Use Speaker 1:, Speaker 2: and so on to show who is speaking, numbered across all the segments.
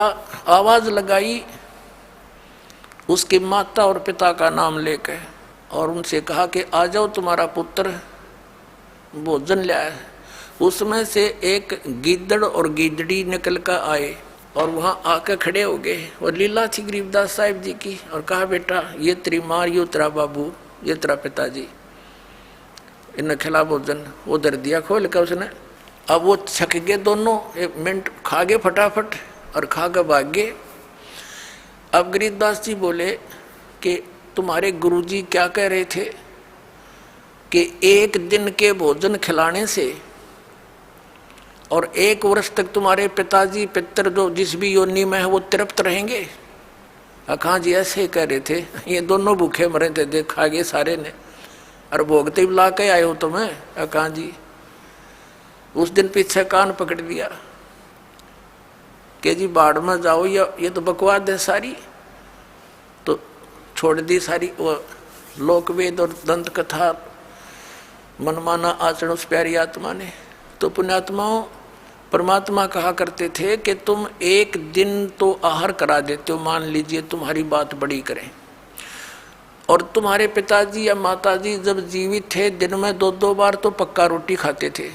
Speaker 1: आवाज लगाई उसकी माता और पिता का नाम लेकर और उनसे कहा कि आ जाओ, तुम्हारा पुत्र भोजन लाया है। उसमें से एक गीदड़ और गीदड़ी निकल कर आए और वहां आकर खड़े हो गए और लीला थी गरीबदास साहिब जी की, और कहा बेटा ये तेरी माँ, ये तेरा बाबू, ये तेरा पिताजी, इन्हें खिला भोजन। वो दर दिया खोल कर उसने। अब वो छक गए दोनों, एक मिनट खा गए फटाफट और खा कर भाग गए। अब गरीबदास जी बोले कि तुम्हारे गुरुजी क्या कह रहे थे कि एक दिन के भोजन खिलाने से और 1 वर्ष तक तुम्हारे पिताजी पितर जो जिस भी योनि में है वो तृप्त रहेंगे। अखा जी ऐसे कह रहे थे, ये दोनों भूखे मरे थे, देख खा गए सारे ने, और भोगते बुला के आए हो तुम्हें। अखा जी उस दिन पीछे कान पकड़ लिया कि जी बाढ़ में जाओ, या ये तो बकवाद है सारी, तो छोड़ दी सारी वो लोकवेद और दंत कथा मनमाना आचरण उस प्यारी आत्मा ने। तो पुण्यात्माओं, परमात्मा कहा करते थे कि तुम एक दिन तो आहार करा देते हो, मान लीजिए तुम्हारी बात बड़ी करें, और तुम्हारे पिताजी या माताजी जब जीवित थे दिन में 2-2 बार तो पक्का रोटी खाते थे।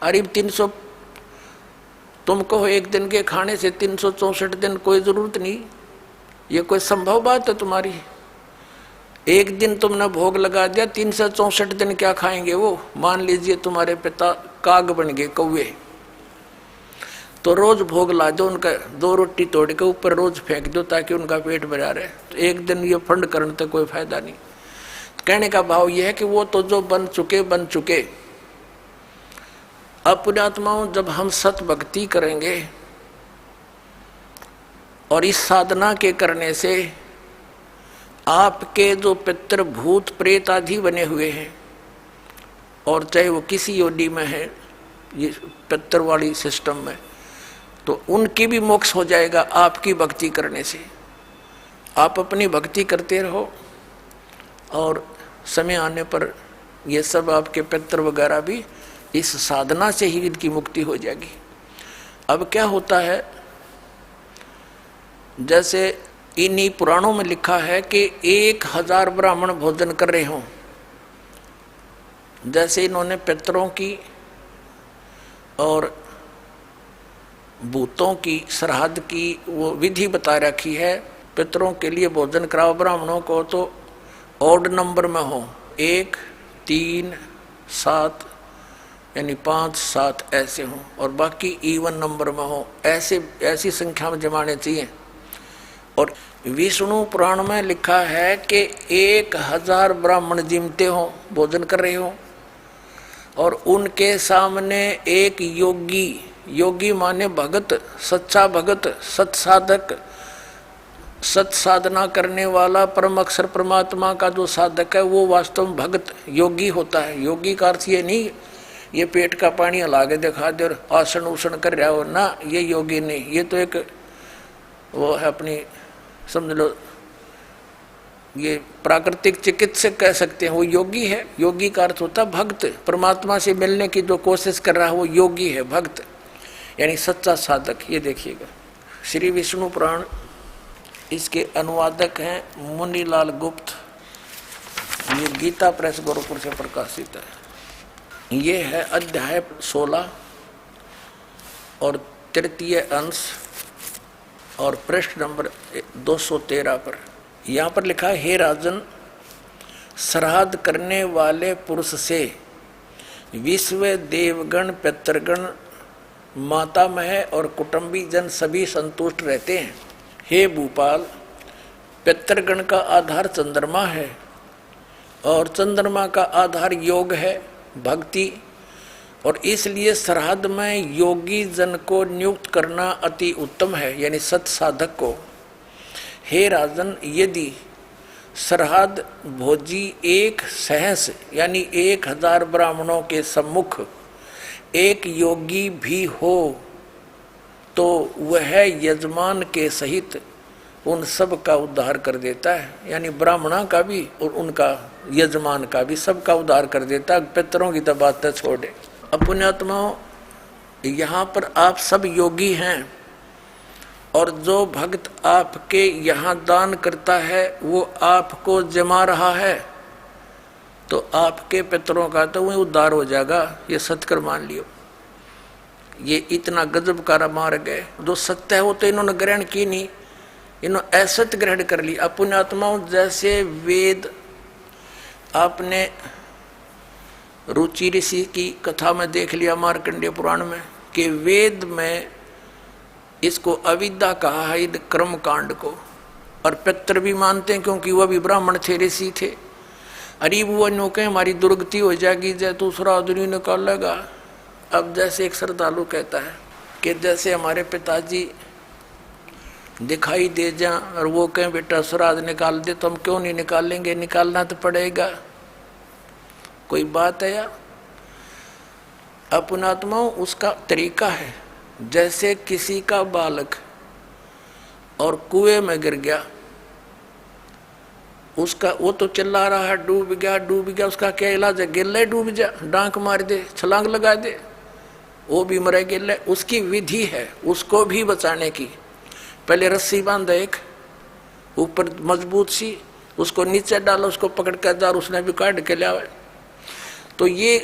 Speaker 1: अरे 300 तुम कहो एक दिन के खाने से 364 दिन कोई जरूरत नहीं, ये कोई संभव बात है तुम्हारी? एक दिन तुमने भोग लगा दिया, 364 दिन क्या खाएंगे वो? मान लीजिए तुम्हारे पिता काग बन गए, कौवे, तो रोज भोग ला दो उनका, 2 रोटी तोड़ के ऊपर रोज फेंक दो ताकि उनका पेट भरा रहे। तो एक दिन ये फंड करने तो कोई फायदा नहीं। कहने का भाव यह है कि वो तो जो बन चुके। अब पुण्यात्माओं, जब हम सत भक्ति करेंगे और इस साधना के करने से आपके जो पितृ भूत प्रेत आदि बने हुए हैं, और चाहे वो किसी योनि में है ये पितृ वाली सिस्टम में, तो उनकी भी मोक्ष हो जाएगा आपकी भक्ति करने से। आप अपनी भक्ति करते रहो और समय आने पर ये सब आपके पितृ वगैरह भी इस साधना से ही इनकी मुक्ति हो जाएगी। अब क्या होता है, जैसे इन्हीं पुराणों में लिखा है कि 1000 ब्राह्मण भोजन कर रहे हों, जैसे इन्होंने पितरों की और भूतों की श्राद्ध की वो विधि बता रखी है। पितरों के लिए भोजन कराओ ब्राह्मणों को तो ऑड नंबर में हो, 1, 3, 7 यानी 5, 7 ऐसे हों, और बाकी इवन नंबर में हो, ऐसी संख्या में जमाने चाहिए। और विष्णु पुराण में लिखा है कि 1000 ब्राह्मण जिमते हों, भोजन कर रहे हों, और उनके सामने एक योगी माने भगत, सच्चा भगत, सत्साधक, सत साधना करने वाला परम अक्षर परमात्मा का जो साधक है वो वास्तव में भगत योगी होता है। योगी का अर्थ ये नहीं ये पेट का पानी हला के दिखा दे और आसन उसन कर रहा हो ना, ये योगी नहीं, ये तो एक वो है अपनी, समझ लो ये प्राकृतिक चिकित्सक कह सकते हैं, वो योगी है। योगी का अर्थ होता है भक्त, परमात्मा से मिलने की जो कोशिश कर रहा है वो योगी है, भक्त यानी सच्चा साधक। ये देखिएगा श्री विष्णु पुराण, इसके अनुवादक हैं मुनीलाल गुप्त, ये गीता प्रेस गोरखपुर से प्रकाशित है। ये है अध्याय 16 और 3य अंश और पृष्ठ नंबर 213 पर। यहाँ पर लिखा है, हे राजन, श्राद्ध करने वाले पुरुष से विश्व देवगण, पितृगण, मातामह और कुटुंबी जन सभी संतुष्ट रहते हैं। हे भूपाल, पितृगण का आधार चंद्रमा है और चंद्रमा का आधार योग है, भक्ति, और इसलिए श्राद्ध में योगी जन को नियुक्त करना अति उत्तम है, यानी सत साधक को। हे राजन, यदि श्राद्ध भोजी एक सहस यानी 1000 ब्राह्मणों के सम्मुख एक योगी भी हो तो वह यजमान के सहित उन सब का उद्धार कर देता है, यानी ब्राह्मणा का भी और उनका यजमान का भी, सबका उद्धार कर देता है। पितरों की तो बात छोड़े। अब पुण्यात्माओं, यहाँ पर आप सब योगी हैं और जो भक्त आपके यहाँ दान करता है वो आपको जमा रहा है, तो आपके पितरों का तो वही उद्धार हो जाएगा। ये सत्कर मान लियो। ये इतना गजब का मार्ग है। जो सत्य है वो तो इन्होंने ग्रहण की नहीं, इन्होंने असत्य ग्रहण कर ली। पुण्यात्माओं, जैसे वेद, आपने रुचि ऋषि की कथा में देख लिया मार्कंडेय पुराण में कि वेद में इसको अविद्या कहा है, कर्म कांड को। और पितर भी मानते हैं क्योंकि वह भी ब्राह्मण थे, ऋषि थे। अरे वो नो कहे हमारी दुर्गति हो जाएगी, जय दूसरा आदमी निकालेगा। अब जैसे एक श्रद्धालु कहता है कि जैसे हमारे पिताजी दिखाई दे जाए और वो कहें बेटा श्राद्ध निकाल दे, तो हम क्यों नहीं निकालेंगे? निकालना तो पड़ेगा। कोई बात है या? अपनात्माओं, उसका तरीका है। जैसे किसी का बालक और कुएं में गिर गया, उसका वो तो चिल्ला रहा है डूब गया डूब गया, उसका क्या इलाज है? गिल्ले डूब जा, डांक मार दे, छलांग लगा दे, वो भी मरे गिल्ले। उसकी विधि है उसको भी बचाने की। पहले रस्सी बांधा एक ऊपर मजबूत सी, उसको नीचे डाला, उसको पकड़ कर जार उसने भी काट के लिया। तो ये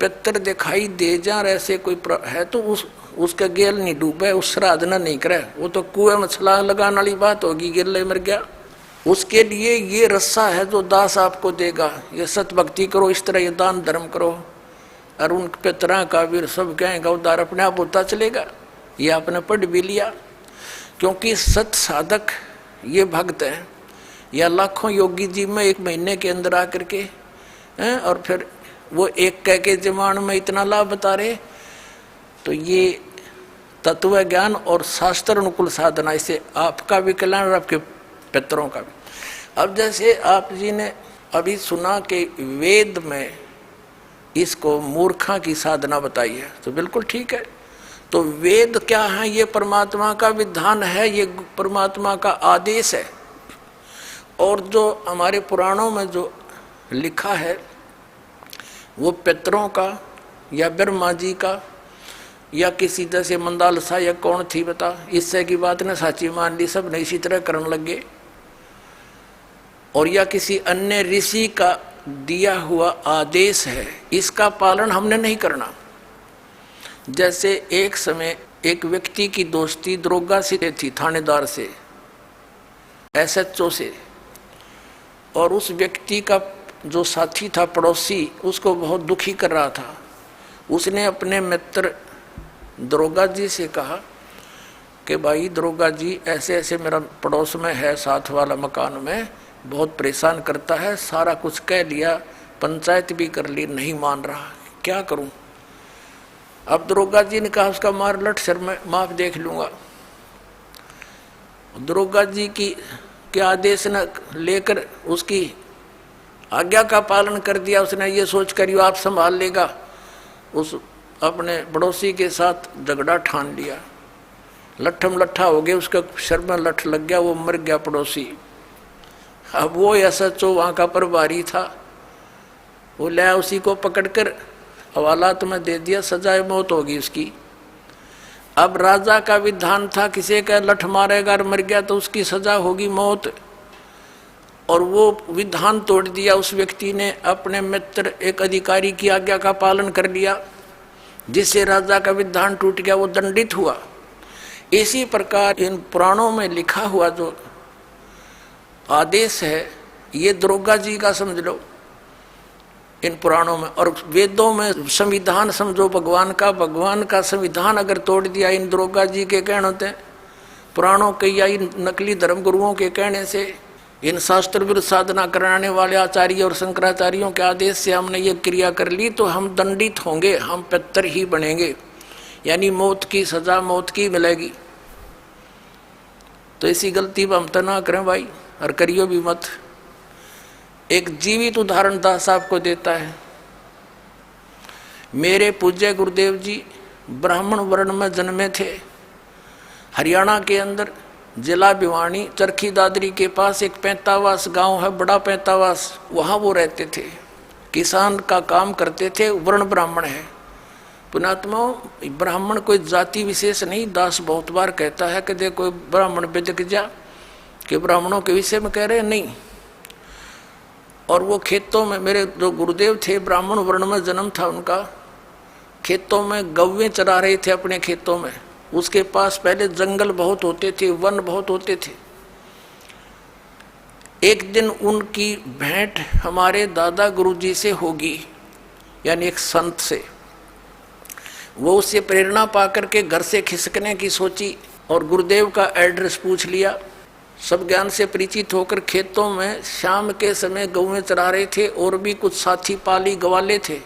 Speaker 1: पितर दिखाई दे जा ऐसे कोई है तो उसका गेल नहीं डूबे, उस श्राद्ध न नहीं करे, वो तो कुएं में छलांग लगाने वाली बात होगी, गिल्ले मर गया। उसके लिए ये रस्सा है जो दास आपको देगा। ये सत भक्ति करो, इस तरह ये दान धर्म करो, और उन पितरा का भी सब कहेंगे उद्धार अपने आप होता चलेगा। ये आपने पढ़ भी लिया। क्योंकि सत साधक ये भक्त है, या लाखों योगी जी में एक महीने के अंदर आकर के हैं, और फिर वो एक कह के जमान में इतना लाभ बता रहे। तो ये तत्व ज्ञान और शास्त्र अनुकूल साधना, इससे आपका भी कल्याण और आपके पितरों का भी। अब जैसे आप जी ने अभी सुना कि वेद में इसको मूर्खा की साधना बताई है, तो बिल्कुल ठीक है। तो वेद क्या है? ये परमात्मा का विधान है, ये परमात्मा का आदेश है। और जो हमारे पुराणों में जो लिखा है वो पितरों का या ब्रह्मा जी का या किसी जैसे मंदालसा या कौन थी बता, इससे की बात ने साची मान ली, सब ने इसी तरह करने लगे। और या किसी अन्य ऋषि का दिया हुआ आदेश है, इसका पालन हमने नहीं करना। जैसे एक समय एक व्यक्ति की दोस्ती दरोगा से थी, थानेदार से, SHO से, और उस व्यक्ति का जो साथी था पड़ोसी उसको बहुत दुखी कर रहा था। उसने अपने मित्र दरोगा जी से कहा कि भाई दरोगा जी, ऐसे ऐसे मेरा पड़ोस में है, साथ वाला मकान में, बहुत परेशान करता है, सारा कुछ कह लिया, पंचायत भी कर ली, नहीं मान रहा, क्या करूं? अब दरोगा जी ने कहा उसका मार लट सर में माफ देख लूंगा। दरोगा जी की के आदेश न लेकर उसकी आज्ञा का पालन कर दिया। उसने ये सोच कर आप संभाल लेगा, उस अपने पड़ोसी के साथ झगड़ा ठान लिया, लट्ठम लट्ठा हो गया, उसका सर में लठ लग गया, वो मर गया पड़ोसी। अब वो SHO वहाँ का प्रभारी था, वो लाया, उसी को पकड़कर हवालात में दे दिया, सजाए मौत होगी उसकी। अब राजा का विधान था किसी का लठ मारेगा और मर गया तो उसकी सजा होगी मौत, और वो विधान तोड़ दिया उस व्यक्ति ने। अपने मित्र एक अधिकारी की आज्ञा का पालन कर लिया, जिससे राजा का विधान टूट गया, वो दंडित हुआ। इसी प्रकार इन पुराणों में लिखा हुआ जो आदेश है ये दरोगा जी का समझ लो इन पुराणों में। और वेदों में संविधान समझो भगवान का संविधान अगर तोड़ दिया इन दरोगा जी के कहने होते, पुराणों के या इन नकली धर्म गुरुओं के कहने से, इन शास्त्र विरुद्ध साधना कराने वाले आचार्य और शंकराचार्यों के आदेश से हमने ये क्रिया कर ली, तो हम दंडित होंगे, हम पितर ही बनेंगे, यानी मौत की सजा मौत की मिलेगी। तो ऐसी गलती हम तो ना करें भाई, और करियो भी मत। एक जीवित उदाहरण दास आपको देता है। मेरे पूज्य गुरुदेव जी ब्राह्मण वर्ण में जन्मे थे। हरियाणा के अंदर जिला भिवानी चरखी दादरी के पास एक पैंतावास गांव है, बड़ा पैंतावास, वहाँ वो रहते थे, किसान का काम करते थे, वर्ण ब्राह्मण है। पुणात्माओं, ब्राह्मण कोई जाति विशेष नहीं। दास बहुत बार कहता है कि देखो ब्राह्मण बेदक जा कि ब्राह्मणों के विषय में कह रहे नहीं। और वो खेतों में, मेरे जो गुरुदेव थे ब्राह्मण वर्ण में जन्म था उनका, खेतों में गौवें चरा रहे थे अपने खेतों में। उसके पास पहले जंगल बहुत होते थे, वन बहुत होते थे। एक दिन उनकी भेंट हमारे दादा गुरुजी से होगी, यानी एक संत से। वो उससे प्रेरणा पाकर के घर से खिसकने की सोची और गुरुदेव का एड्रेस पूछ लिया। सब ज्ञान से परिचित होकर खेतों में शाम के समय गौवें चरा रहे थे और भी कुछ साथी पाली गवाले थे।